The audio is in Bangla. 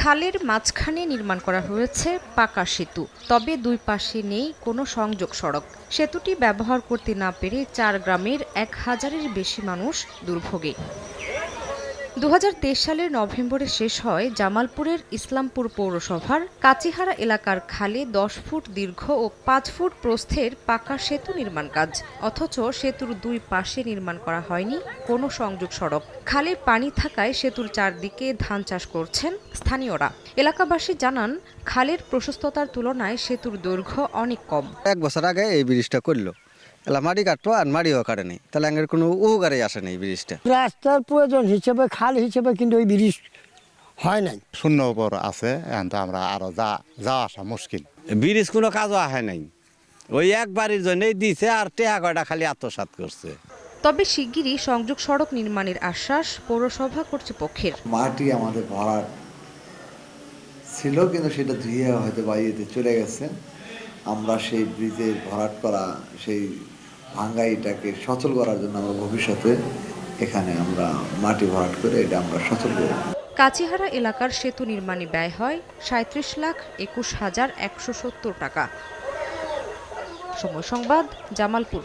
খালের মাঝখানে নির্মাণ করা হয়েছে পাকা সেতু, তবে দুই পাশে নেই কোনো সংযোগ সড়ক। সেতুটি ব্যবহার করতে না পেরে 4 গ্রামের 1000-এর বেশি মানুষ দুর্ভোগে। 2023 সালের নভেম্বরে শেষ হয় জামালপুরের ইসলামপুর পৌরসভার কাচিহারা এলাকার খালে 10 ফুট দীর্ঘ ও 5 ফুট প্রস্থের পাকা সেতু নির্মাণ কাজ। অথচ সেতুর দুই পাশে নির্মাণ করা হয়নি কোনো সংযোগ সড়ক। খালে পানি থাকায় সেতুর চারদিকে ধান চাষ করছেন স্থানীয়রা। এলাকাবাসী জানান, খালের প্রশস্ততার তুলনায় সেতুর দৈর্ঘ্য অনেক কম। 1 বছর আগে এই ব্রিজটা করলো, এলা মাটি কাটতো আর মাটিও কাটে নেই, তাহলে আঙ্গের কোনো উপকারে আসে নেই ব্রিজটা। রাস্তার প্রয়োজন হিসেবে খাল হিসেবে কিন্তু ওই ব্রিজ হয় নাই। শূন্য উপর আছে, এখন তো আমরা আরো যাওয়া আসা মুশকিল। ব্রিজ কোনো কাজও হয় নাই, ওই এক বাড়ির জন্যই দিছে আর টেহা কয়টা খালি আত্মসাৎ করছে। তবে শিগগিরই সংযোগ সড়ক নির্মাণের আশ্বাস পৌরসভা কর্তৃপক্ষের। মাটি আমাদের ভরাট ছিল, কিন্তু সেটা ধুয়ে হয়তো বাইরেতে চলে গেছে। আমরা সেই ব্রিজের ভরাট করা সেই ভাঙ্গাইটাকে সচল করার জন্য আমরা ভবিষ্যতে এখানে আমরা মাটি ভরাট করে এটা আমরা সচল করব। কাচিহারা এলাকার সেতু নির্মাণে ব্যয় হয় 37,21,170 টাকা। সময় সংবাদ, জামালপুর।